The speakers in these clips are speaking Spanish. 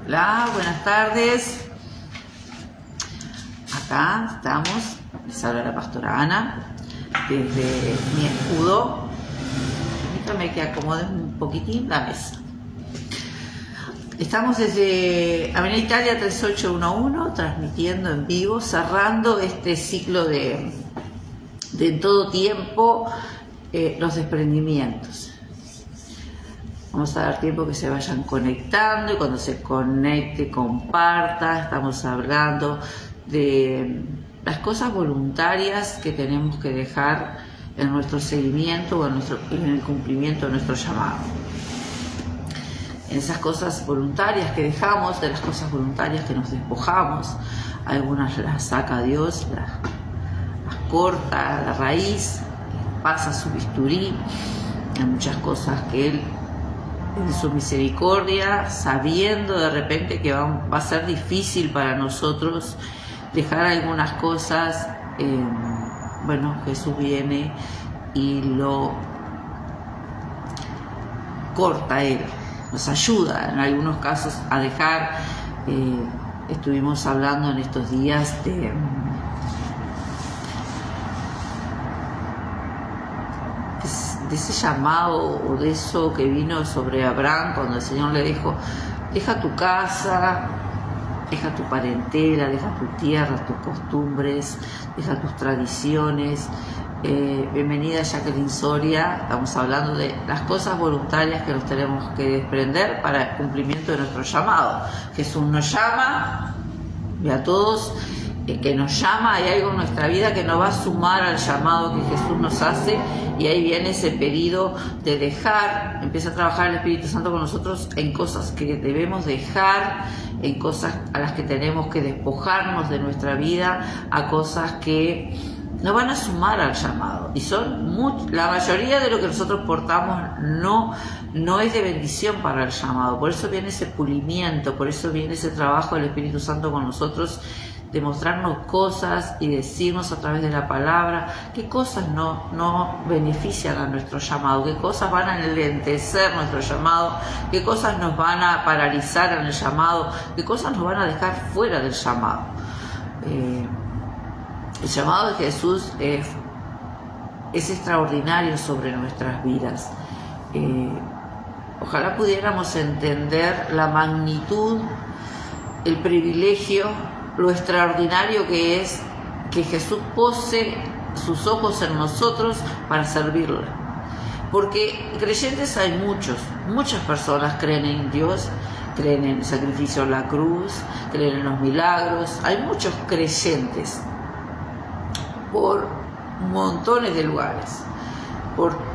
Hola, buenas tardes. Acá estamos, les habla la pastora Ana, desde mi escudo. Permítame que acomode un poquitín la mesa. Estamos desde Avenida Italia 3811, transmitiendo en vivo, cerrando este ciclo de en todo tiempo los desprendimientos. Vamos a dar tiempo que se vayan conectando y cuando se conecte, comparta. Estamos hablando de las cosas voluntarias que tenemos que dejar en nuestro seguimiento o en el cumplimiento de nuestro llamado. En esas cosas voluntarias que dejamos, de las cosas voluntarias que nos despojamos, algunas las saca Dios, las corta a la raíz, pasa su bisturí. Hay muchas cosas que Él, en su misericordia, sabiendo de repente que va a ser difícil para nosotros dejar algunas cosas, Jesús viene y lo corta Él, nos ayuda en algunos casos a dejar. Estuvimos hablando en estos días de ese llamado o de eso que vino sobre Abraham cuando el Señor le dijo: deja tu casa, deja tu parentela, deja tu tierra, tus costumbres, deja tus tradiciones. Bienvenida Jacqueline Soria. Estamos hablando de las cosas voluntarias que nos tenemos que desprender para el cumplimiento de nuestro llamado. Jesús nos llama, y a todos que nos llama, hay algo en nuestra vida que nos va a sumar al llamado que Jesús nos hace, y ahí viene ese pedido de dejar. Empieza a trabajar el Espíritu Santo con nosotros en cosas que debemos dejar, en cosas a las que tenemos que despojarnos de nuestra vida, a cosas que nos van a sumar al llamado, y son la mayoría de lo que nosotros portamos no es de bendición para el llamado. Por eso viene ese pulimiento, por eso viene ese trabajo del Espíritu Santo con nosotros, de mostrarnos cosas y decirnos a través de la palabra qué cosas no benefician a nuestro llamado, qué cosas van a enlentecer nuestro llamado, qué cosas nos van a paralizar en el llamado, qué cosas nos van a dejar fuera del llamado. El llamado de Jesús es extraordinario sobre nuestras vidas. Ojalá pudiéramos entender la magnitud, el privilegio, lo extraordinario que es que Jesús pose sus ojos en nosotros para servirle. Porque creyentes hay muchas personas creen en Dios, creen en el sacrificio en la cruz, creen en los milagros. Hay muchos creyentes por montones de lugares,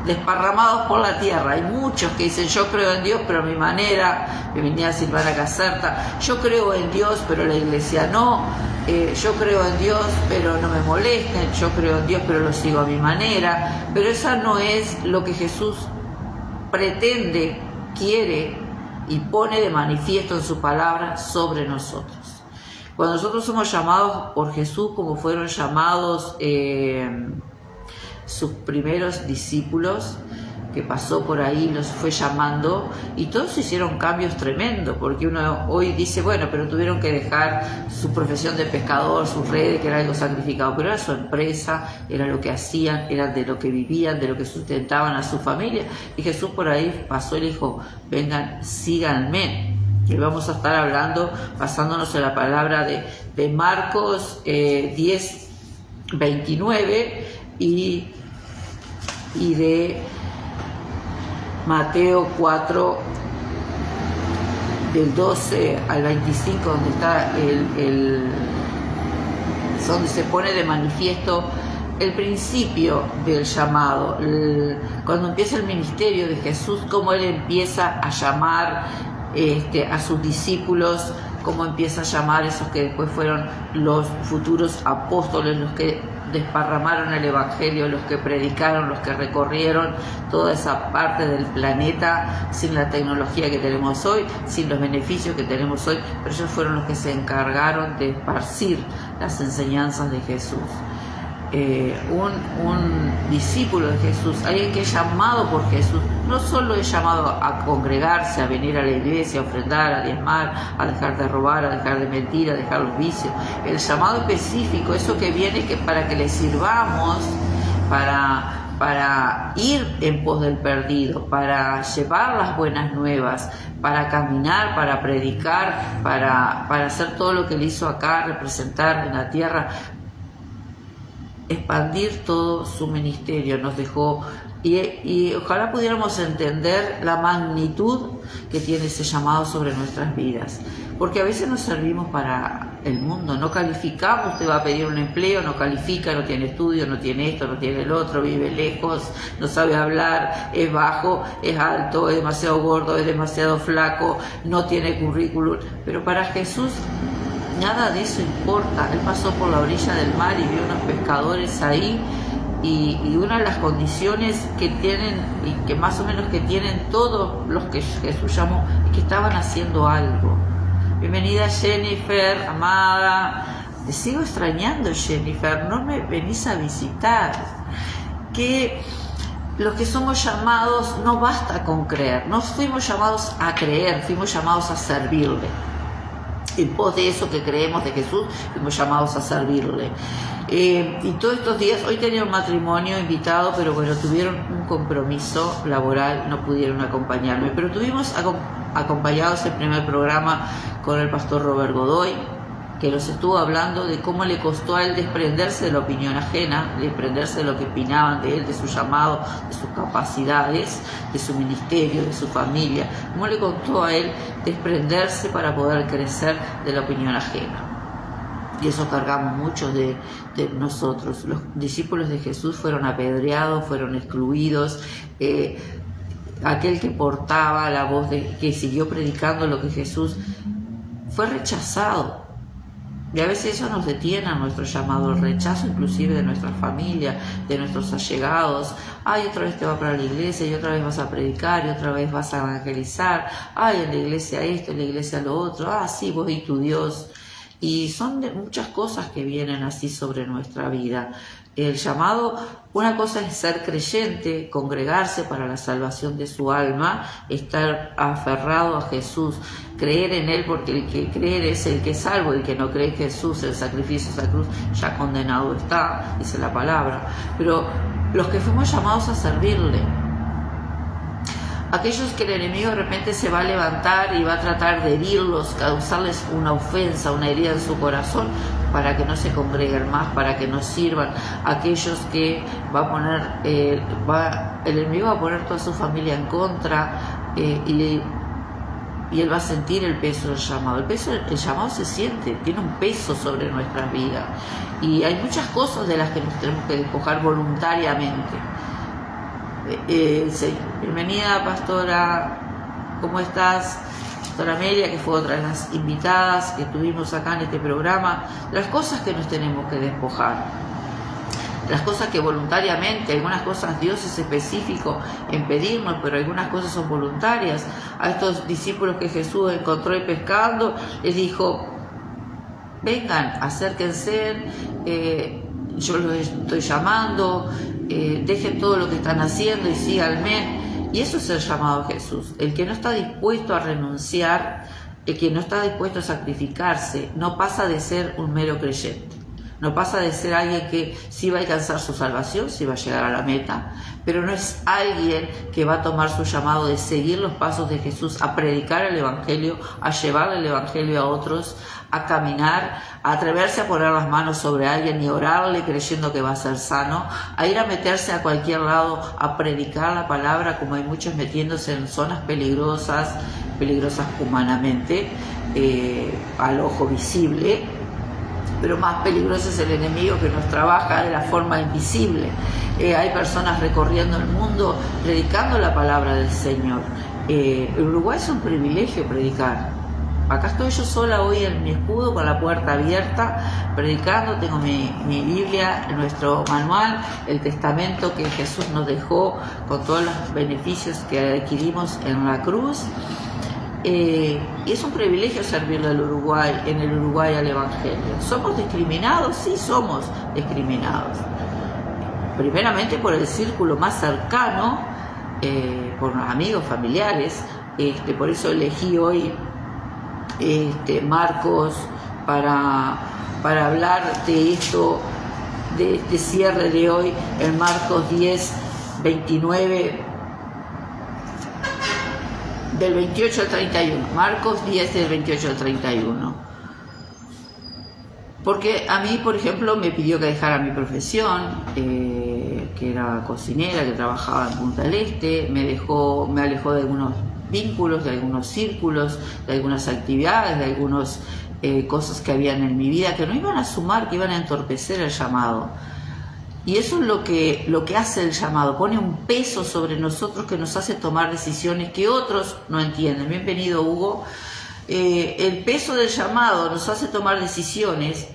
desparramados por la tierra. Hay muchos que dicen: yo creo en Dios, pero a mi manera. Bienvenida Silvana Caserta. Yo creo en Dios, pero la iglesia no. Yo creo en Dios, pero no me molesten. Yo creo en Dios, pero lo sigo a mi manera. Pero esa no es lo que Jesús pretende, quiere y pone de manifiesto en su palabra sobre nosotros. Cuando nosotros somos llamados por Jesús, como fueron llamados sus primeros discípulos, que pasó por ahí, los fue llamando, y todos hicieron cambios tremendos, porque uno hoy dice: bueno, pero tuvieron que dejar su profesión de pescador, sus redes, que era algo sacrificado, pero era su empresa, era lo que hacían, era de lo que vivían, de lo que sustentaban a su familia. Y Jesús por ahí pasó y le dijo: vengan, síganme. Y vamos a estar hablando, basándonos en la palabra de Marcos 10, 29 y de Mateo 4, del 12 al 25, donde está donde se pone de manifiesto el principio del llamado, cuando empieza el ministerio de Jesús, cómo Él empieza a llamar a sus discípulos, cómo empieza a llamar a esos que después fueron los futuros apóstoles, los que desparramaron el evangelio, los que predicaron, los que recorrieron toda esa parte del planeta sin la tecnología que tenemos hoy, sin los beneficios que tenemos hoy, pero ellos fueron los que se encargaron de esparcir las enseñanzas de Jesús. un discípulo de Jesús, alguien que es llamado por Jesús, no solo es llamado a congregarse, a venir a la iglesia, a ofrendar, a diezmar, a dejar de robar, a dejar de mentir, a dejar los vicios. El llamado específico, eso que viene para que le sirvamos, para ir en pos del perdido, para llevar las buenas nuevas, para caminar, para predicar, para hacer todo lo que él hizo acá, representar en la tierra, expandir todo su ministerio. Nos dejó, y ojalá pudiéramos entender la magnitud que tiene ese llamado sobre nuestras vidas, porque a veces nos servimos para el mundo, no calificamos. Usted va a pedir un empleo, no califica, no tiene estudio, no tiene esto, no tiene el otro, vive lejos, no sabe hablar, es bajo, es alto, es demasiado gordo, es demasiado flaco, no tiene currículum. Pero para Jesús nada de eso importa. Él pasó por la orilla del mar y vio unos pescadores ahí, y una de las condiciones que tienen, y que más o menos que tienen todos los que Jesús llamó, es que estaban haciendo algo. Bienvenida Jennifer, amada. Te sigo extrañando, Jennifer, no me venís a visitar. Que los que somos llamados, no basta con creer, no fuimos llamados a creer, fuimos llamados a servirle. En pos de eso que creemos de Jesús, fuimos llamados a servirle. Y todos estos días, hoy tenía un matrimonio invitado, pero bueno, tuvieron un compromiso laboral, no pudieron acompañarme, pero tuvimos acompañados el primer programa con el pastor Robert Godoy, que nos estuvo hablando de cómo le costó a él desprenderse de la opinión ajena, desprenderse de lo que opinaban de él, de su llamado, de sus capacidades, de su ministerio, de su familia, cómo le costó a él desprenderse para poder crecer de la opinión ajena. Y eso cargamos muchos de nosotros. Los discípulos de Jesús fueron apedreados, fueron excluidos. Aquel que portaba la voz, que siguió predicando lo que Jesús, fue rechazado. Y a veces eso nos detiene a nuestro llamado, el rechazo inclusive de nuestra familia, de nuestros allegados. Ay, otra vez te vas para la iglesia, y otra vez vas a predicar, y otra vez vas a evangelizar. Ay, en la iglesia esto, en la iglesia lo otro. Ah, sí, vos y tu Dios. Y son muchas cosas que vienen así sobre nuestra vida. El llamado, una cosa es ser creyente, congregarse para la salvación de su alma, estar aferrado a Jesús, creer en Él, porque el que cree es el que es salvo, el que no cree en Jesús, el sacrificio de esa cruz, ya condenado está, dice la palabra. Pero los que fuimos llamados a servirle, aquellos que el enemigo de repente se va a levantar y va a tratar de herirlos, causarles una ofensa, una herida en su corazón, para que no se congreguen más, para que no sirvan. Aquellos que va a poner, el enemigo va a poner toda su familia en contra, y él va a sentir el peso del llamado. El llamado se siente, tiene un peso sobre nuestras vidas, y hay muchas cosas de las que nos tenemos que despojar voluntariamente. Bienvenida, pastora, ¿cómo estás? Pastora Amelia, que fue otra de las invitadas que tuvimos acá en este programa. Las cosas que nos tenemos que despojar, las cosas que voluntariamente, algunas cosas Dios es específico en pedirnos, pero algunas cosas son voluntarias. A estos discípulos que Jesús encontró ahí pescando, les dijo: vengan, acérquense, yo los estoy llamando, dejen todo lo que están haciendo y síganme. Y eso es el llamado de Jesús. El que no está dispuesto a renunciar, el que no está dispuesto a sacrificarse, no pasa de ser un mero creyente. No pasa de ser alguien que sí va a alcanzar su salvación, sí va a llegar a la meta, pero no es alguien que va a tomar su llamado de seguir los pasos de Jesús, a predicar el Evangelio, a llevar el Evangelio a otros, a caminar, a atreverse a poner las manos sobre alguien y orarle creyendo que va a ser sano, a ir a meterse a cualquier lado a predicar la palabra, como hay muchos metiéndose en zonas peligrosas humanamente, al ojo visible, pero más peligroso es el enemigo que nos trabaja de la forma invisible. Hay personas recorriendo el mundo predicando la palabra del Señor. En Uruguay es un privilegio predicar. Acá estoy yo sola hoy en mi escudo con la puerta abierta, predicando. Tengo mi Biblia, nuestro manual, el testamento que Jesús nos dejó con todos los beneficios que adquirimos en la cruz. Y es un privilegio servirle al Uruguay, en el Uruguay al Evangelio. ¿Somos discriminados? Sí, somos discriminados. Primeramente por el círculo más cercano, por los amigos, familiares. Por eso elegí hoy Marcos para hablar de esto, de este cierre de hoy, en Marcos 10, 29, del 28 al 31. Marcos 10, del 28 al 31. Porque a mí, por ejemplo, me pidió que dejara mi profesión, que era cocinera, que trabajaba en Punta del Este, me alejó de algunos vínculos, de algunos círculos, de algunas actividades, de algunas cosas que habían en mi vida que no iban a sumar, que iban a entorpecer el llamado. Y eso es lo que hace el llamado, pone un peso sobre nosotros que nos hace tomar decisiones que otros no entienden. Bienvenido, Hugo. El peso del llamado nos hace tomar decisiones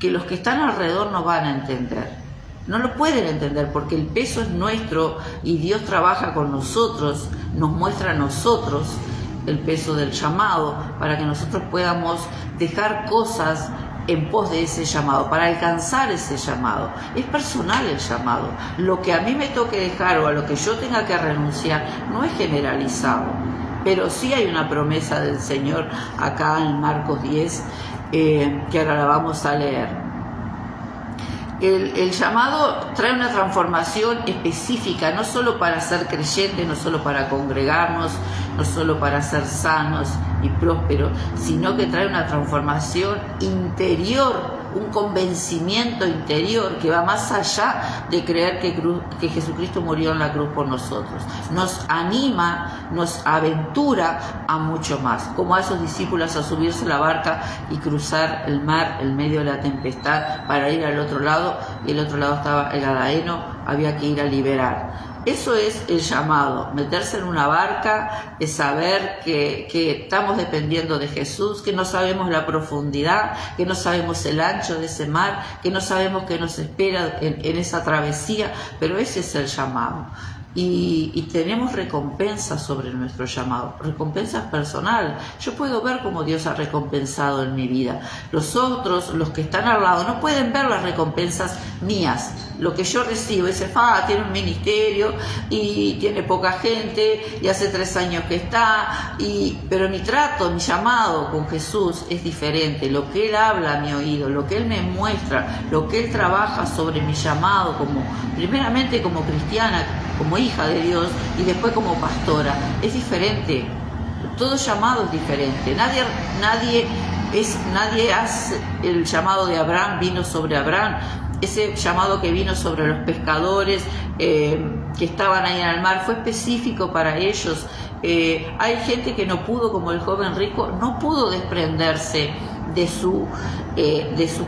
que los que están alrededor no van a entender. No lo pueden entender porque el peso es nuestro y Dios trabaja con nosotros, nos muestra a nosotros el peso del llamado para que nosotros podamos dejar cosas en pos de ese llamado, para alcanzar ese llamado. Es personal el llamado. Lo que a mí me toque dejar o a lo que yo tenga que renunciar no es generalizado, pero sí hay una promesa del Señor acá en Marcos 10, que ahora la vamos a leer. El llamado trae una transformación específica, no solo para ser creyentes, no solo para congregarnos, no solo para ser sanos y prósperos, sino que trae una transformación interior, un convencimiento interior que va más allá de creer que Jesucristo murió en la cruz por nosotros. Nos anima, nos aventura a mucho más, como a esos discípulos a subirse a la barca y cruzar el mar en medio de la tempestad para ir al otro lado, y el otro lado estaba el Gadareno, había que ir a liberar. Eso es el llamado, meterse en una barca, es saber que estamos dependiendo de Jesús, que no sabemos la profundidad, que no sabemos el ancho de ese mar, que no sabemos qué nos espera en esa travesía, pero ese es el llamado. Y tenemos recompensas sobre nuestro llamado, recompensas personales. Yo puedo ver cómo Dios ha recompensado en mi vida. Los otros, los que están al lado, no pueden ver las recompensas mías. Lo que yo recibo, dice, tiene un ministerio y tiene poca gente y hace 3 años que está, pero mi trato, mi llamado con Jesús es diferente. Lo que Él habla a mi oído, lo que Él me muestra, lo que Él trabaja sobre mi llamado, primeramente como cristiana, como hija de Dios y después como pastora, es diferente. Todo llamado es diferente. Nadie hace el llamado de Abraham, vino sobre Abraham. Ese llamado que vino sobre los pescadores que estaban ahí en el mar fue específico para ellos. Hay gente que no pudo, como el joven rico, no pudo desprenderse de sus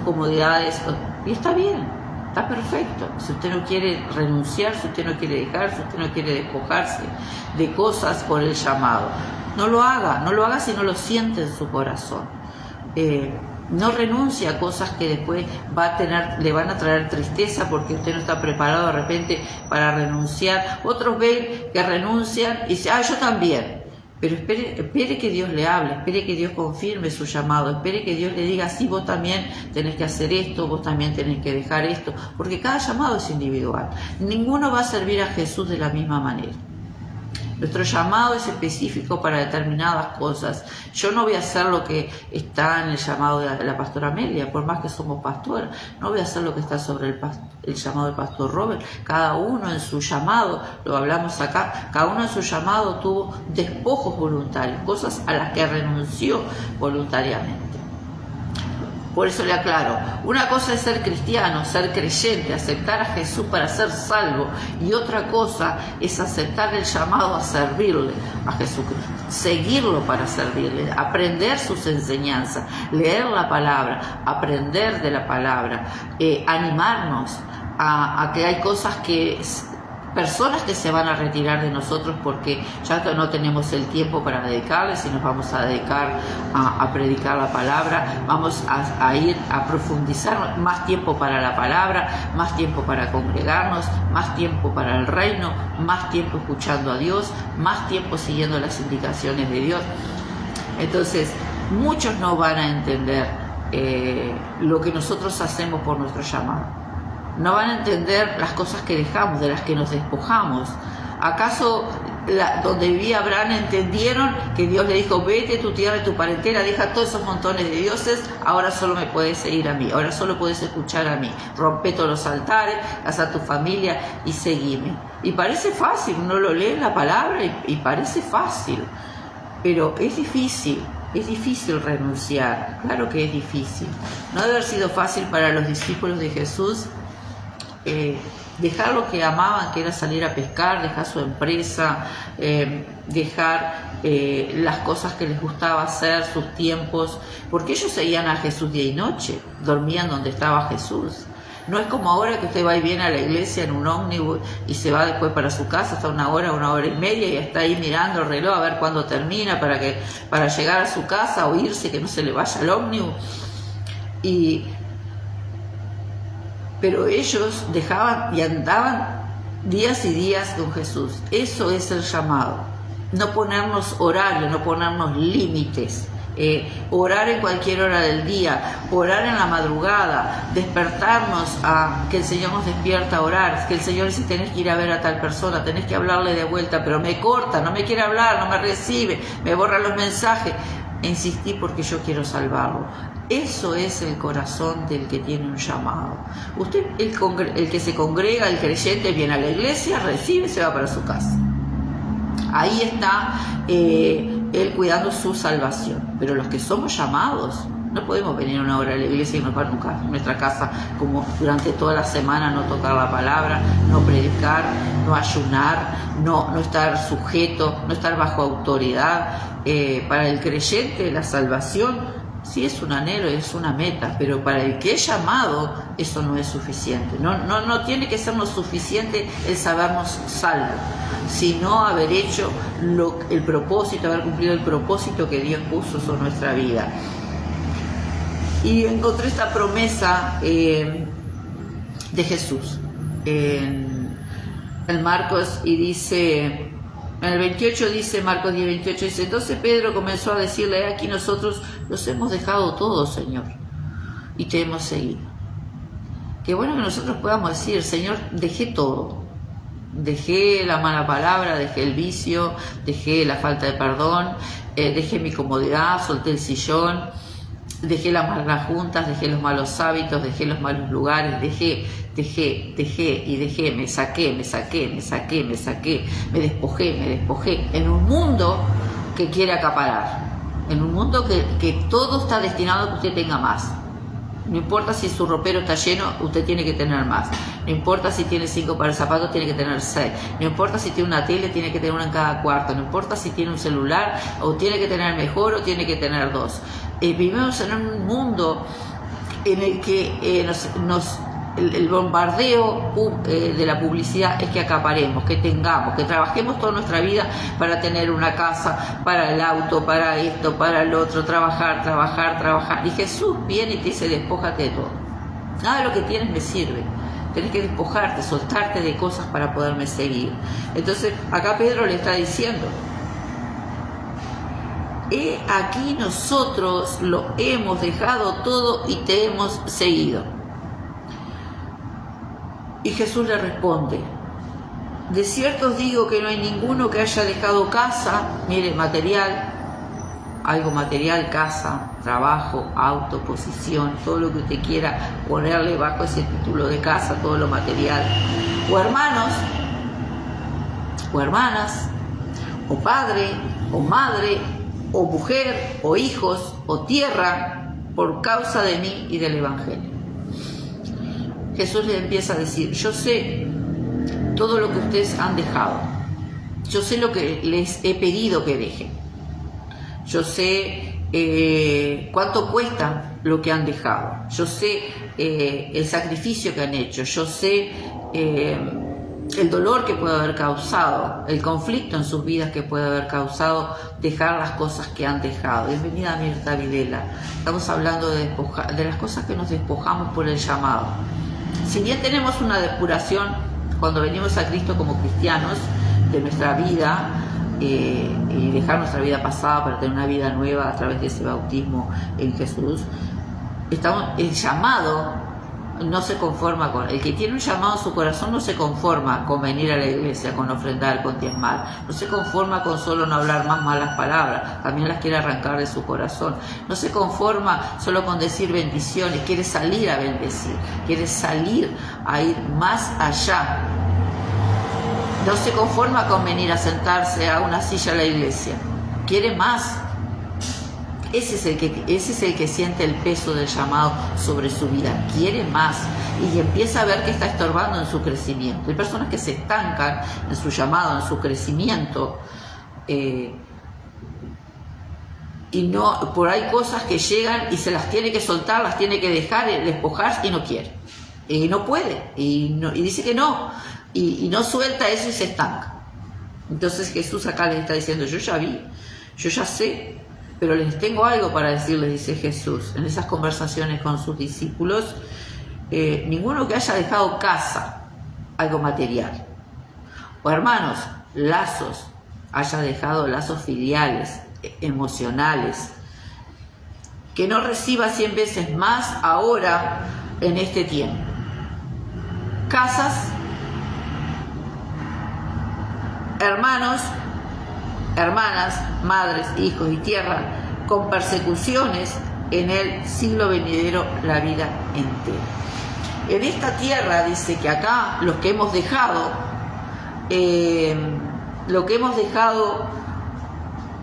comodidades, y está bien. Está perfecto. Si usted no quiere renunciar, si usted no quiere dejar, si usted no quiere despojarse de cosas por el llamado, no lo haga si no lo siente en su corazón. No renuncie a cosas que después le van a traer tristeza porque usted no está preparado de repente para renunciar. Otros ven que renuncian y dicen, yo también. Pero espere que Dios le hable, espere que Dios confirme su llamado, espere que Dios le diga, sí, vos también tenés que hacer esto, vos también tenés que dejar esto, porque cada llamado es individual. Ninguno va a servir a Jesús de la misma manera. Nuestro llamado es específico para determinadas cosas. Yo no voy a hacer lo que está en el llamado de la pastora Amelia, por más que somos pastores. No voy a hacer lo que está sobre el llamado del pastor Robert. Cada uno en su llamado, lo hablamos acá, cada uno en su llamado tuvo despojos voluntarios, cosas a las que renunció voluntariamente. Por eso le aclaro, una cosa es ser cristiano, ser creyente, aceptar a Jesús para ser salvo, y otra cosa es aceptar el llamado a servirle a Jesucristo, seguirlo para servirle, aprender sus enseñanzas, leer la palabra, aprender de la palabra, animarnos a que hay cosas personas que se van a retirar de nosotros porque ya no tenemos el tiempo para dedicarles y nos vamos a dedicar a predicar la palabra, vamos a ir a profundizar, más tiempo para la palabra, más tiempo para congregarnos, más tiempo para el reino, más tiempo escuchando a Dios, más tiempo siguiendo las indicaciones de Dios. Entonces, muchos no van a entender lo que nosotros hacemos por nuestro llamado. No van a entender las cosas que dejamos, de las que nos despojamos. ¿Acaso donde vivía Abraham entendieron que Dios le dijo: vete tu tierra y tu parentela, deja todos esos montones de dioses, ahora solo me puedes seguir a mí, ahora solo puedes escuchar a mí, rompe todos los altares, haz a tu familia y seguime? Y parece fácil, uno lo lee en la palabra y parece fácil, pero es difícil renunciar, claro que es difícil. No debe haber sido fácil para los discípulos de Jesús dejar lo que amaban, que era salir a pescar, dejar su empresa, dejar las cosas que les gustaba hacer, sus tiempos, porque ellos seguían a Jesús día y noche, dormían donde estaba Jesús. No es como ahora que usted va y viene a la iglesia en un ómnibus y se va después para su casa hasta una hora y media y está ahí mirando el reloj a ver cuándo termina para llegar a su casa o irse, que no se le vaya el ómnibus. Pero ellos dejaban y andaban días y días con Jesús. Eso es el llamado. No ponernos horario, no ponernos límites. Orar en cualquier hora del día, orar en la madrugada, despertarnos a que el Señor nos despierta a orar, que el Señor dice: tenés que ir a ver a tal persona, tenés que hablarle de vuelta, pero me corta, no me quiere hablar, no me recibe, me borra los mensajes. Insistí porque yo quiero salvarlo. Eso es el corazón del que tiene un llamado. Usted, el que se congrega, el creyente, viene a la iglesia, recibe y se va para su casa. Ahí está él cuidando su salvación. Pero los que somos llamados, no podemos venir una hora a la iglesia y no para nunca en nuestra casa, como durante toda la semana, no tocar la palabra, no predicar, no ayunar, no estar sujeto, no estar bajo autoridad. Para el creyente la salvación sí es un anhelo, es una meta, pero para el que es llamado eso no es suficiente. No tiene que sernos suficiente el sabernos salvos, sino haber hecho el propósito, haber cumplido el propósito que Dios puso sobre nuestra vida. Y encontré esta promesa de Jesús en Marcos, y dice, en el 28 dice, Marcos 10, 28 dice: entonces Pedro comenzó a decirle: aquí nosotros los hemos dejado todo, Señor, y te hemos seguido. Qué bueno que nosotros podamos decir: Señor, dejé todo. Dejé la mala palabra, dejé el vicio, dejé la falta de perdón, dejé mi comodidad, solté el sillón, dejé las malas juntas, dejé los malos hábitos, dejé los malos lugares, dejé, me saqué, me despojé, en un mundo que quiere acaparar, en un mundo que todo está destinado a que usted tenga más. No importa si su ropero está lleno, usted tiene que tener más. No importa si tiene 5 pares de zapatos, tiene que tener 6. No importa si tiene una tele, tiene que tener una en cada cuarto. No importa si tiene un celular, o tiene que tener mejor, o tiene que tener 2. Vivimos en un mundo en el que el bombardeo de la publicidad es que acaparemos, que tengamos, que trabajemos toda nuestra vida para tener una casa, para el auto, para esto, para el otro, trabajar. Y Jesús viene y te dice: despójate de todo. Nada de lo que tienes me sirve. Tenés que despojarte, soltarte de cosas para poderme seguir. Entonces, acá Pedro le está diciendo: aquí nosotros lo hemos dejado todo y te hemos seguido. Y Jesús le responde: de cierto os digo que no hay ninguno que haya dejado casa, mire, material, algo material, casa, trabajo, auto, posición, todo lo que usted quiera ponerle bajo ese título de casa, todo lo material, o hermanos, o hermanas, o padre, o madre, o mujer, o hijos, o tierra, por causa de mí y del Evangelio. Jesús les empieza a decir: yo sé todo lo que ustedes han dejado, yo sé lo que les he pedido que dejen, yo sé cuánto cuesta lo que han dejado, yo sé el sacrificio que han hecho, yo sé el dolor que puede haber causado, el conflicto en sus vidas que puede haber causado dejar las cosas que han dejado. Bienvenida, Mirta Videla. Estamos hablando de las cosas que nos despojamos por el llamado. Si bien tenemos una depuración cuando venimos a Cristo como cristianos de nuestra vida, y dejar nuestra vida pasada para tener una vida nueva a través de ese bautismo en Jesús. El llamado no se conforma con... El que tiene un llamado en su corazón no se conforma con venir a la iglesia, con ofrendar, con diezmar. No se conforma con solo no hablar más malas palabras. También las quiere arrancar de su corazón. No se conforma solo con decir bendiciones. Quiere salir a bendecir. Quiere salir a ir más allá. No se conforma con venir a sentarse a una silla a la iglesia. Quiere más. Ese es el que siente el peso del llamado sobre su vida. Quiere más y empieza a ver que está estorbando en su crecimiento. Hay personas que se estancan en su llamado, en su crecimiento, y no, por ahí cosas que llegan y se las tiene que soltar, las tiene que dejar, despojar, y no quiere, y no puede, y dice que no, y no suelta eso y se estanca. Entonces Jesús acá les está diciendo: yo ya vi, yo ya sé, pero les tengo algo para decirles, dice Jesús en esas conversaciones con sus discípulos. Ninguno que haya dejado casa, algo material, o hermanos, lazos, haya dejado lazos filiales, emocionales, que no reciba 100 veces más ahora en este tiempo. Casas, hermanos, hermanas, madres, hijos y tierra, con persecuciones en el siglo venidero, la vida entera. En esta tierra dice que acá los que hemos dejado,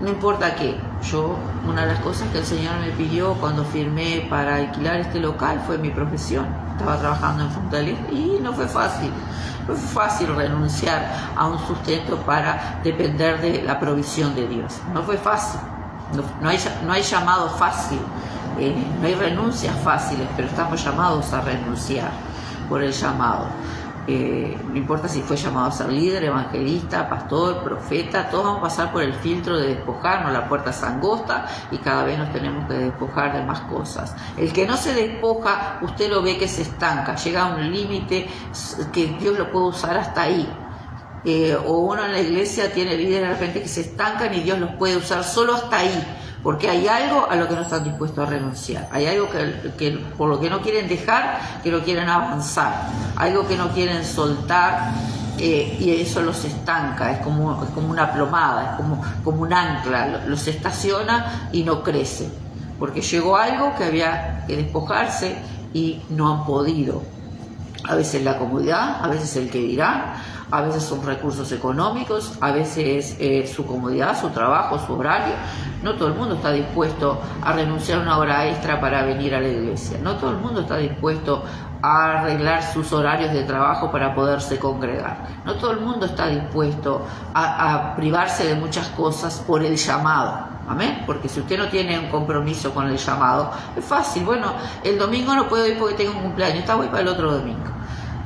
no importa qué. Una de las cosas que el Señor me pidió cuando firmé para alquilar este local fue mi profesión. Estaba trabajando en Fortaleza y no fue fácil. No fue fácil renunciar a un sustento para depender de la provisión de Dios. No fue fácil. No hay llamado fácil. No hay renuncias fáciles, pero estamos llamados a renunciar por el llamado. No importa si fue llamado a ser líder, evangelista, pastor, profeta, todos vamos a pasar por el filtro de despojarnos. La puerta es angosta y cada vez nos tenemos que despojar de más cosas. El que no se despoja, usted lo ve que se estanca, llega a un límite que Dios lo puede usar hasta ahí. O uno en la iglesia tiene líderes de repente que se estancan y Dios los puede usar solo hasta ahí, porque hay algo a lo que no están dispuestos a renunciar, hay algo que por lo que no quieren dejar, que no quieren avanzar, algo que no quieren soltar, y eso los estanca, es como una plomada, es como un ancla, los estaciona y no crece, porque llegó algo que había que despojarse y no han podido. A veces la comodidad, a veces el que dirá, a veces son recursos económicos, a veces su comodidad, su trabajo, su horario. No todo el mundo está dispuesto a renunciar a una hora extra para venir a la iglesia. No todo el mundo está dispuesto a arreglar sus horarios de trabajo para poderse congregar. No todo el mundo está dispuesto a privarse de muchas cosas por el llamado. Amén, porque si usted no tiene un compromiso con el llamado, es fácil. Bueno, el domingo no puedo ir porque tengo un cumpleaños, voy para el otro domingo.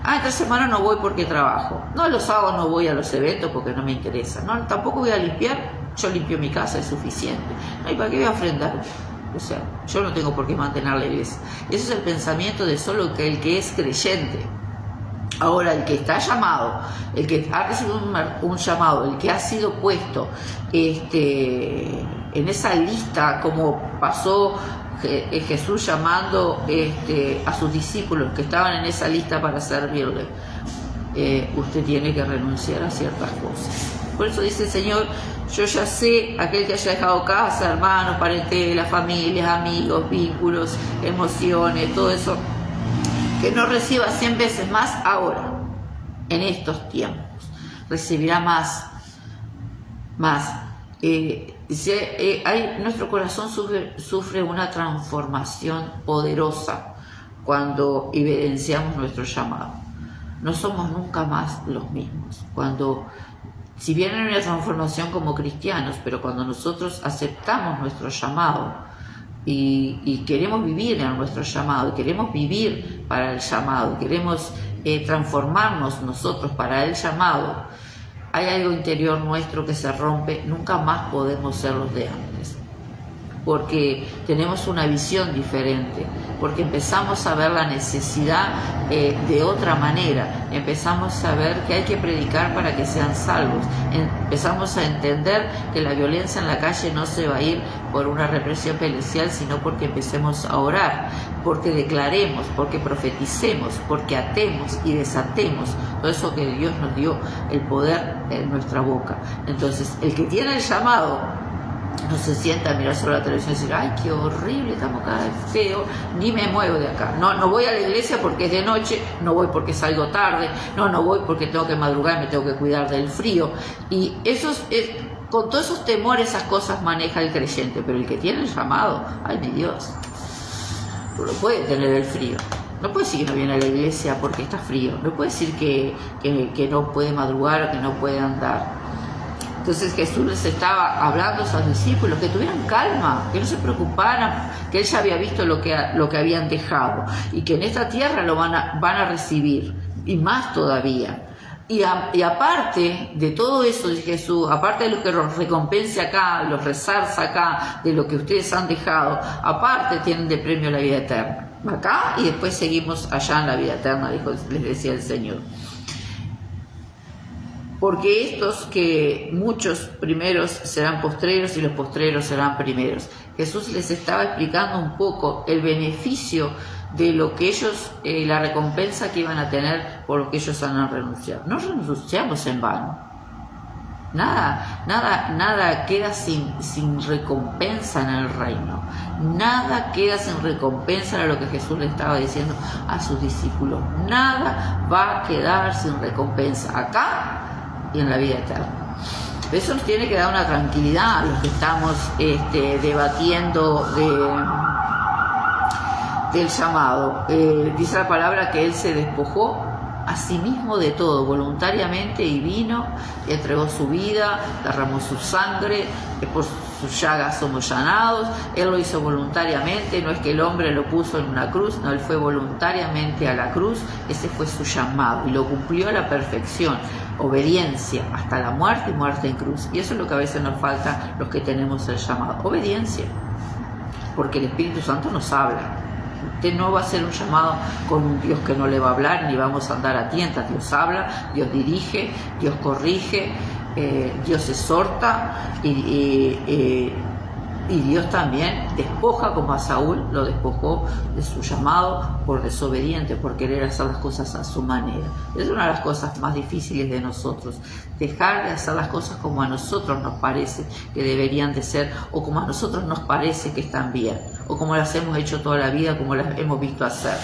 Esta semana no voy porque trabajo. No, los sábados no voy a los eventos porque no me interesa. No, tampoco voy a limpiar, yo limpio mi casa, es suficiente. No, ¿y para qué voy a ofrendar? O sea, yo no tengo por qué mantener la iglesia. Ese es el pensamiento de solo el que es creyente. Ahora, el que está llamado, el que ha recibido un llamado, el que ha sido puesto en esa lista, como pasó Jesús llamando a sus discípulos que estaban en esa lista para servirle, usted tiene que renunciar a ciertas cosas. Por eso dice el Señor: yo ya sé, aquel que haya dejado casa, hermanos, parentela, familias, amigos, vínculos, emociones, todo eso, que no reciba 100 veces más ahora, en estos tiempos. Recibirá más. Nuestro corazón sufre una transformación poderosa cuando evidenciamos nuestro llamado. No somos nunca más los mismos. Si bien hay una transformación como cristianos, pero cuando nosotros aceptamos nuestro llamado y queremos vivir en nuestro llamado, y queremos vivir para el llamado, queremos transformarnos nosotros para el llamado, hay algo interior nuestro que se rompe, nunca más podemos ser los de antes. porque tenemos una visión diferente, porque empezamos a ver la necesidad de otra manera, empezamos a ver que hay que predicar para que sean salvos, empezamos a entender que la violencia en la calle no se va a ir por una represión policial, sino porque empecemos a orar, porque declaremos, porque profeticemos, porque atemos y desatemos todo eso que Dios nos dio el poder en nuestra boca. Entonces, el que tiene el llamado no se sienta a mirar solo la televisión y decir, ay, qué horrible, estamos cada vez feo, ni me muevo de acá. No voy a la iglesia porque es de noche, no voy porque salgo tarde, no voy porque tengo que madrugar, me tengo que cuidar del frío. Y con todos esos temores, esas cosas maneja el creyente, pero el que tiene el llamado, ay mi Dios, no puede tener el frío. No puede decir que no viene a la iglesia porque está frío, no puede decir que no puede madrugar o que no puede andar. Entonces Jesús les estaba hablando a sus discípulos que tuvieran calma, que no se preocuparan, que Él ya había visto lo que habían dejado y que en esta tierra lo van a recibir, y más todavía. Y aparte de todo eso, dice Jesús, aparte de lo que los recompense acá, los rezarza acá, de lo que ustedes han dejado, aparte tienen de premio la vida eterna. Acá y después seguimos allá en la vida eterna, les decía el Señor. Porque estos que muchos primeros serán postreros y los postreros serán primeros. Jesús les estaba explicando un poco el beneficio de lo que ellos, la recompensa que iban a tener por lo que ellos han renunciado. No renunciamos en vano. Nada queda sin recompensa en el reino. Nada queda sin recompensa, era lo que Jesús le estaba diciendo a sus discípulos. Nada va a quedar sin recompensa acá y en la vida eterna. Eso nos tiene que dar una tranquilidad a los que estamos debatiendo del llamado. Dice la palabra que Él se despojó a sí mismo de todo, voluntariamente, y vino y entregó su vida, derramó su sangre, por sus llagas somos sanados. Él lo hizo voluntariamente, no es que el hombre lo puso en una cruz, no, Él fue voluntariamente a la cruz. Ese fue su llamado y lo cumplió a la perfección. Obediencia hasta la muerte y muerte en cruz. Y eso es lo que a veces nos falta los que tenemos el llamado. Obediencia, porque el Espíritu Santo nos habla. Usted no va a hacer un llamado con un Dios que no le va a hablar, ni vamos a andar a tientas. Dios habla, Dios dirige, Dios corrige, Dios exhorta y Dios también despoja, como a Saúl lo despojó de su llamado por desobediente, por querer hacer las cosas a su manera. Es una de las cosas más difíciles de nosotros, dejar de hacer las cosas como a nosotros nos parece que deberían de ser, o como a nosotros nos parece que están bien, o como las hemos hecho toda la vida, como las hemos visto hacer.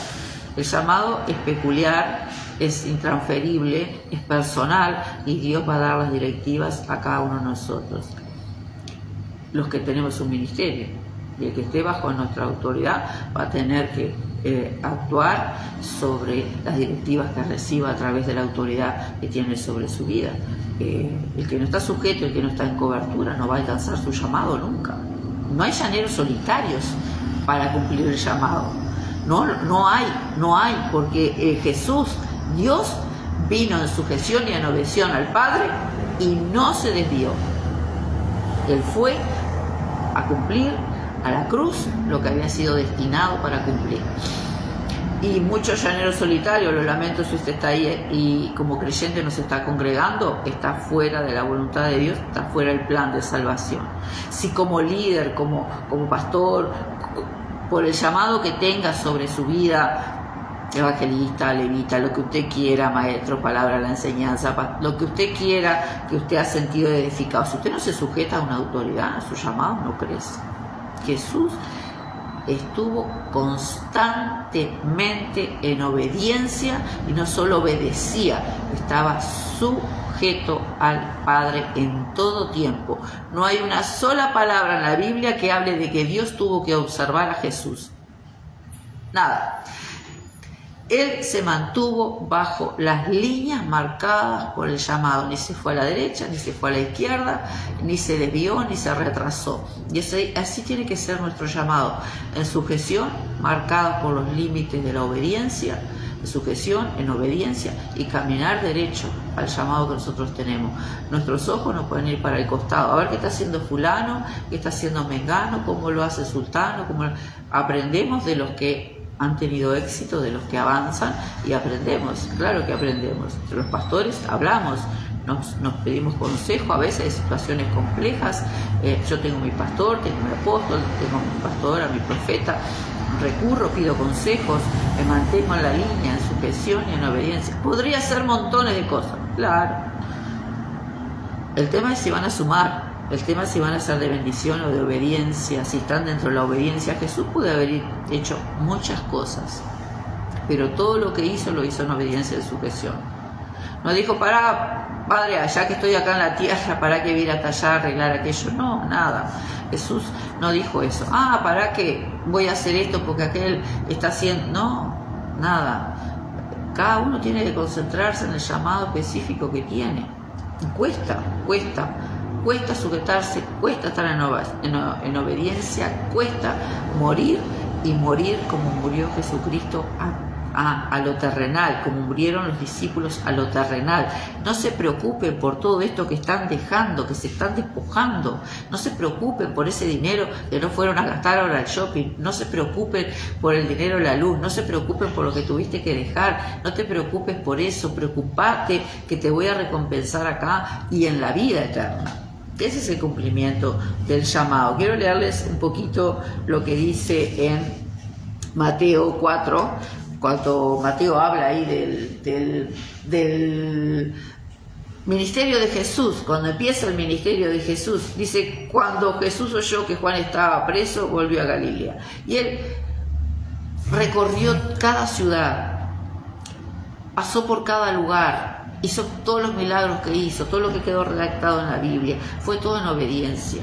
El llamado es peculiar, es intransferible, es personal, y Dios va a dar las directivas a cada uno de nosotros, los que tenemos un ministerio. Y el que esté bajo nuestra autoridad va a tener que actuar sobre las directivas que reciba a través de la autoridad que tiene sobre su vida. El que no está sujeto, el que no está en cobertura, no va a alcanzar su llamado nunca. No hay llaneros solitarios para cumplir el llamado. No hay, porque Jesús, Dios, vino en sujeción y en obediencia al Padre y no se desvió. Él fue a cumplir a la cruz lo que había sido destinado para cumplir. Y muchos llaneros solitarios, lo lamento si usted está ahí y como creyente no se está congregando, está fuera de la voluntad de Dios, está fuera del plan de salvación. Si como líder, como pastor, por el llamado que tenga sobre su vida, evangelista, levita, lo que usted quiera, maestro, palabra, la enseñanza, lo que usted quiera, que usted ha sentido edificado, si usted no se sujeta a una autoridad, su llamado no crece. Jesús estuvo constantemente en obediencia, y no solo obedecía, estaba sujeto al Padre en todo tiempo. No hay una sola palabra en la Biblia que hable de que Dios tuvo que observar a Jesús. Nada. Él se mantuvo bajo las líneas marcadas por el llamado, ni se fue a la derecha, ni se fue a la izquierda, ni se desvió, ni se retrasó. Y así tiene que ser nuestro llamado, en sujeción, marcados por los límites de la obediencia, de sujeción, en obediencia y caminar derecho al llamado que nosotros tenemos. Nuestros ojos no pueden ir para el costado, a ver qué está haciendo fulano, qué está haciendo mengano, cómo lo hace sultano, aprendemos de los que han tenido éxito, de los que avanzan, y aprendemos, claro que aprendemos. Los pastores hablamos, nos pedimos consejo, a veces hay situaciones complejas. Yo tengo mi pastor, tengo mi apóstol, tengo mi pastora, mi profeta, recurro, pido consejos, me mantengo en la línea, en sujeción y en obediencia. Podría hacer montones de cosas, claro. El tema es si van a sumar, el tema es si van a ser de bendición o de obediencia, si están dentro de la obediencia. Jesús pudo haber hecho muchas cosas, pero todo lo que hizo, lo hizo en obediencia y sujeción. No dijo, pará, Padre, ya que estoy acá en la tierra, ¿para qué ir hasta allá a arreglar aquello? No, nada. Jesús no dijo eso. ¿Para qué voy a hacer esto porque aquel está haciendo? No, nada. Cada uno tiene que concentrarse en el llamado específico que tiene. Y cuesta sujetarse, cuesta estar en obediencia, cuesta morir, y morir como murió Jesucristo a lo terrenal, como murieron los discípulos a lo terrenal. No se preocupen por todo esto que están dejando, que se están despojando. No se preocupen por ese dinero que no fueron a gastar ahora al shopping. No se preocupen por el dinero de la luz. No se preocupen por lo que tuviste que dejar. No te preocupes por eso. Preocupate que te voy a recompensar acá y en la vida eterna. Ese es el cumplimiento del llamado. Quiero leerles un poquito lo que dice en Mateo 4, cuando Mateo habla ahí del ministerio de Jesús. Cuando empieza el ministerio de Jesús, dice, cuando Jesús oyó que Juan estaba preso, volvió a Galilea. Y él recorrió cada ciudad, pasó por cada lugar, hizo todos los milagros que hizo, todo lo que quedó redactado en la Biblia, fue todo en obediencia.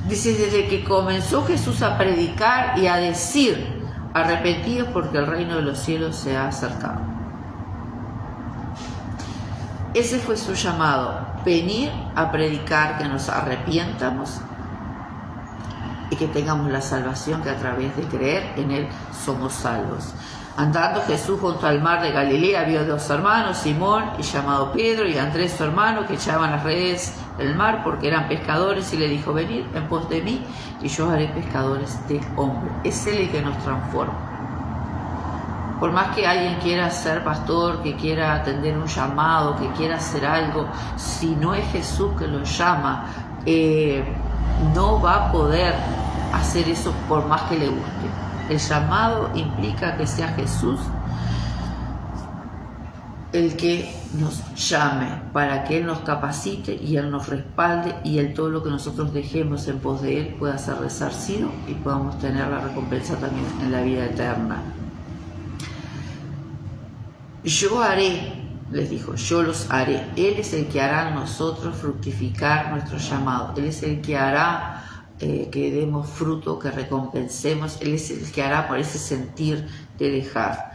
Dice, desde que comenzó Jesús a predicar y a decir, arrepentidos porque el reino de los cielos se ha acercado. Ese fue su llamado, venir a predicar, que nos arrepientamos y que tengamos la salvación, que a través de creer en Él somos salvos. Andando Jesús junto al mar de Galilea, vio dos hermanos, Simón y llamado Pedro, y Andrés su hermano, que echaban las redes del mar porque eran pescadores, y le dijo, venid en pos de mí y yo haré pescadores de hombres. Es Él el que nos transforma. Por más que alguien quiera ser pastor, que quiera atender un llamado, que quiera hacer algo, si no es Jesús que lo llama, no va a poder hacer eso por más que le guste. El llamado implica que sea Jesús el que nos llame, para que Él nos capacite y Él nos respalde, y todo lo que nosotros dejemos en pos de Él pueda ser resarcido y podamos tener la recompensa también en la vida eterna. Yo haré, les dijo, yo los haré. Él es el que hará en nosotros fructificar nuestro llamado. Él es el que hará que demos fruto, que recompensemos. Él es el que hará por ese sentir de dejar.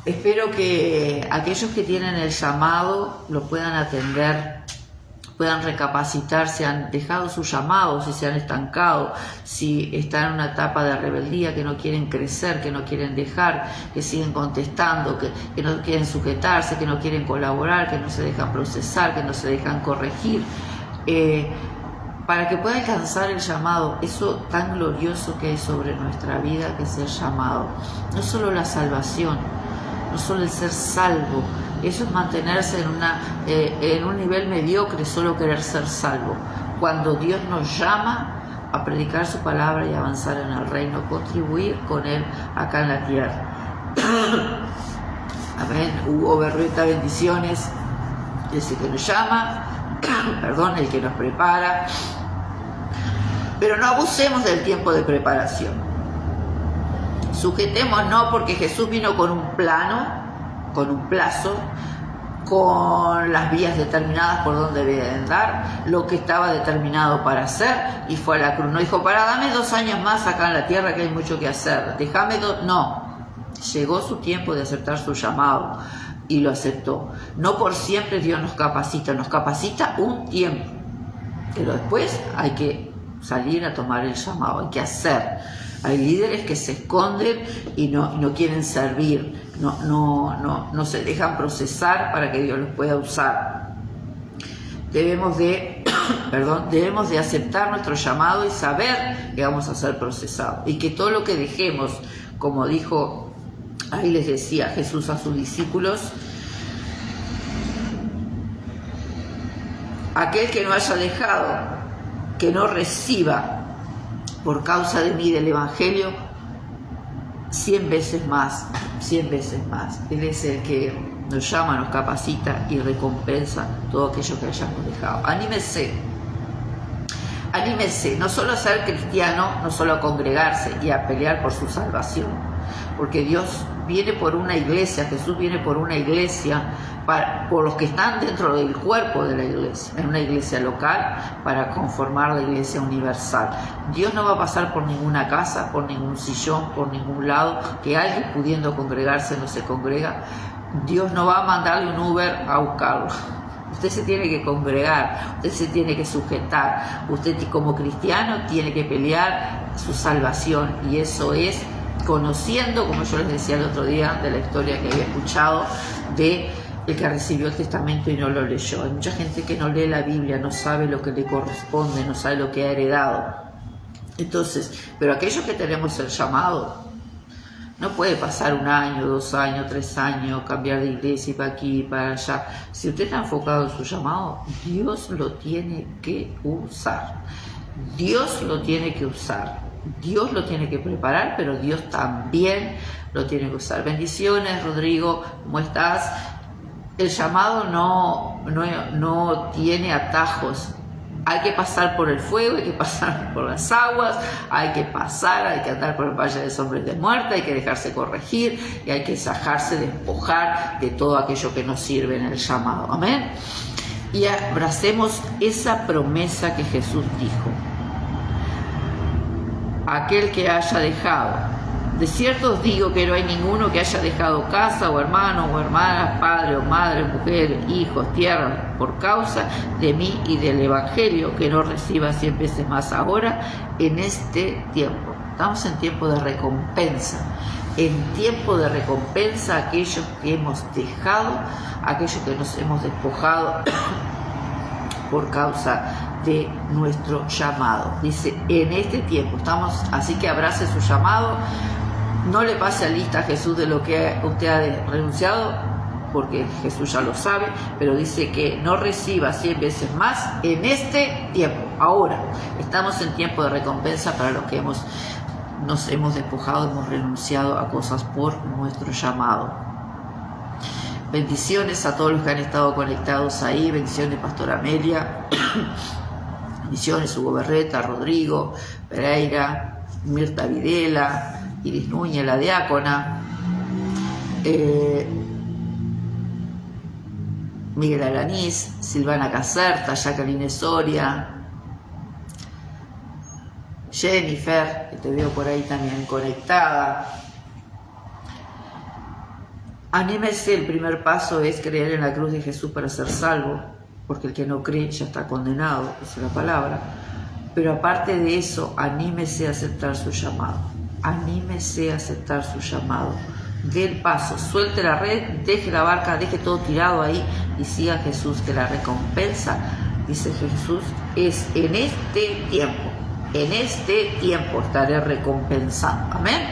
Espero que aquellos que tienen el llamado lo puedan atender, puedan recapacitar, si han dejado su llamado, si se han estancado, si están en una etapa de rebeldía, que no quieren crecer, que no quieren dejar, que siguen contestando, que no quieren sujetarse, que no quieren colaborar, que no se dejan procesar, que no se dejan corregir, para que pueda alcanzar el llamado, eso tan glorioso que hay sobre nuestra vida, que es el llamado. No solo la salvación, no solo el ser salvo, eso es mantenerse en un nivel mediocre, solo querer ser salvo. Cuando Dios nos llama a predicar su palabra y avanzar en el reino, contribuir con Él acá en la tierra. Amén. Hugo Berrueta, bendiciones. Es el que nos llama, perdón, el que nos prepara. Pero no abusemos del tiempo de preparación. Sujetémonos, porque Jesús vino con un plano, con un plazo, con las vías determinadas por donde debe andar, lo que estaba determinado para hacer, y fue a la cruz. No dijo, dame 2 años más acá en la tierra que hay mucho que hacer, déjame no. Llegó su tiempo de aceptar su llamado y lo aceptó. No por siempre Dios nos capacita un tiempo, pero después hay que salir a tomar el llamado, hay que hacer. Hay líderes que se esconden y no quieren servir, no se dejan procesar para que Dios los pueda usar. Debemos de aceptar nuestro llamado y saber que vamos a ser procesados y que todo lo que dejemos, como dijo, ahí les decía Jesús a sus discípulos, aquel que no haya dejado, que no reciba por causa de mí del Evangelio, 100 veces más. Él es el que nos llama, nos capacita y recompensa todo aquello que hayamos dejado. Anímese, no solo a ser cristiano, no solo a congregarse y a pelear por su salvación, porque Dios viene por una iglesia, Jesús viene por una iglesia, por los que están dentro del cuerpo de la iglesia, en una iglesia local, para conformar la iglesia universal. Dios no va a pasar por ninguna casa, por ningún sillón, por ningún lado, que alguien pudiendo congregarse no se congrega. Dios no va a mandarle un Uber a buscarlo. Usted se tiene que congregar, usted se tiene que sujetar, usted como cristiano tiene que pelear su salvación, y eso es conociendo, como yo les decía el otro día, de la historia que había escuchado de el que recibió el testamento y no lo leyó. Hay mucha gente que no lee la Biblia, no sabe lo que le corresponde, no sabe lo que ha heredado. Entonces, pero aquellos que tenemos el llamado, no puede pasar 1 año, 2 años, 3 años, cambiar de iglesia y para aquí y para allá. Si usted está enfocado en su llamado, Dios lo tiene que usar. Dios lo tiene que usar. Dios lo tiene que preparar, pero Dios también lo tiene que usar. Bendiciones, Rodrigo, ¿cómo estás? El llamado no tiene atajos. Hay que pasar por el fuego, hay que pasar por las aguas, hay que andar por el valle de sombras de muerte, hay que dejarse corregir y hay que dejarse despojar de todo aquello que nos sirve en el llamado. Amén. Y abracemos esa promesa que Jesús dijo. Aquel que haya dejado, de cierto os digo que no hay ninguno que haya dejado casa o hermano o hermanas, padre o madre, mujer, hijos, tierra, por causa de mí y del Evangelio, que no reciba 100 veces más ahora en este tiempo. Estamos en tiempo de recompensa. En tiempo de recompensa, aquellos que hemos dejado, aquellos que nos hemos despojado por causa de nuestro llamado. Dice, en este tiempo estamos, así que abrace su llamado. No le pase a lista a Jesús de lo que usted ha renunciado, porque Jesús ya lo sabe, pero dice que no reciba 100 veces más en este tiempo. Ahora, estamos en tiempo de recompensa para los que nos hemos despojado, hemos renunciado a cosas por nuestro llamado. Bendiciones a todos los que han estado conectados ahí. Bendiciones, Pastora Amelia. Bendiciones, Hugo Berreta, Rodrigo Pereira, Mirta Videla, Iris Núñez, la diácona, Miguel Alanís, Silvana Caserta, Jacqueline Soria, Jennifer, que te veo por ahí también conectada. Anímese, el primer paso es creer en la cruz de Jesús para ser salvo, porque el que no cree ya está condenado, esa es la palabra. Pero aparte de eso, anímese a aceptar su llamado. Anímese a aceptar su llamado. Dé el paso, suelte la red, deje la barca, deje todo tirado ahí y siga a Jesús, que la recompensa, dice Jesús, es en este tiempo. En este tiempo estaré recompensando. Amén.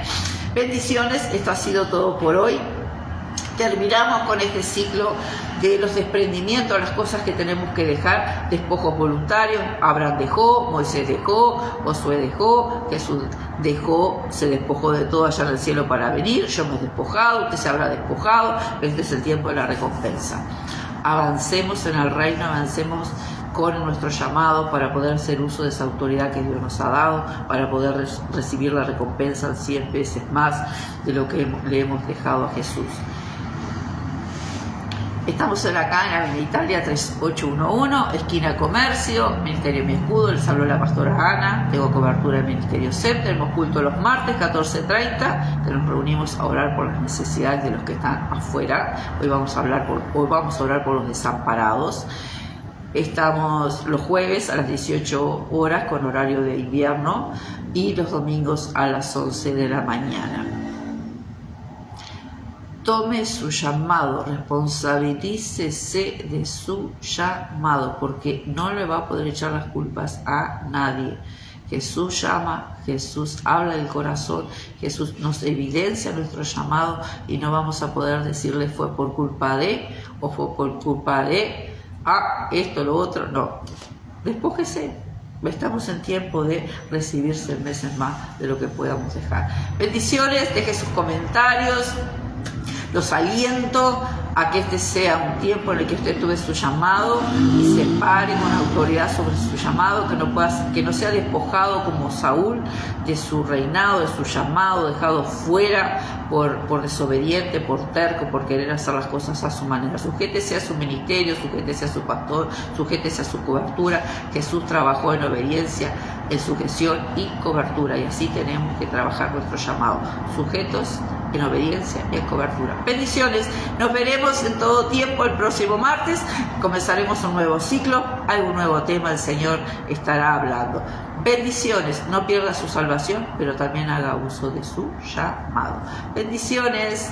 Bendiciones, esto ha sido todo por hoy. Terminamos con este ciclo de los desprendimientos, las cosas que tenemos que dejar, despojos voluntarios. Abraham dejó, Moisés dejó, Josué dejó, Jesús dejó, se despojó de todo allá en el cielo para venir. Yo me he despojado, usted se habrá despojado, pero este es el tiempo de la recompensa. Avancemos en el reino, avancemos con nuestro llamado para poder hacer uso de esa autoridad que Dios nos ha dado, para poder recibir la recompensa 100 veces más de lo que le hemos dejado a Jesús. Estamos acá en Avenida Italia 3811, esquina Comercio, Ministerio Mi Escudo. Les habló la pastora Ana. Tengo cobertura del Ministerio CEP. Tenemos culto los martes 14:30, que nos reunimos a orar por las necesidades de los que están afuera. Hoy vamos a orar por los desamparados. Estamos los jueves a las 18 horas con horario de invierno y los domingos a las 11 de la mañana. Tome su llamado, responsabilícese de su llamado, porque no le va a poder echar las culpas a nadie. Jesús llama, Jesús habla del corazón, Jesús nos evidencia nuestro llamado y no vamos a poder decirle fue por culpa de o fue por culpa de esto, lo otro. No, despójese. Estamos en tiempo de recibir 6 meses más de lo que podamos dejar. Bendiciones, deje sus comentarios. Los aliento a que este sea un tiempo en el que usted tuve su llamado y se pare con autoridad sobre su llamado, que no sea despojado como Saúl de su reinado, de su llamado, dejado fuera por desobediente, por terco, por querer hacer las cosas a su manera. Sujétese a su ministerio, sujétese a su pastor, sujétese a su cobertura. Jesús trabajó en obediencia, en sujeción y cobertura, y así tenemos que trabajar nuestro llamado, sujetos en obediencia y en cobertura. Bendiciones, nos veremos en todo tiempo el próximo martes, comenzaremos un nuevo ciclo, algún nuevo tema el Señor estará hablando. Bendiciones, no pierda su salvación, pero también haga uso de su llamado. Bendiciones.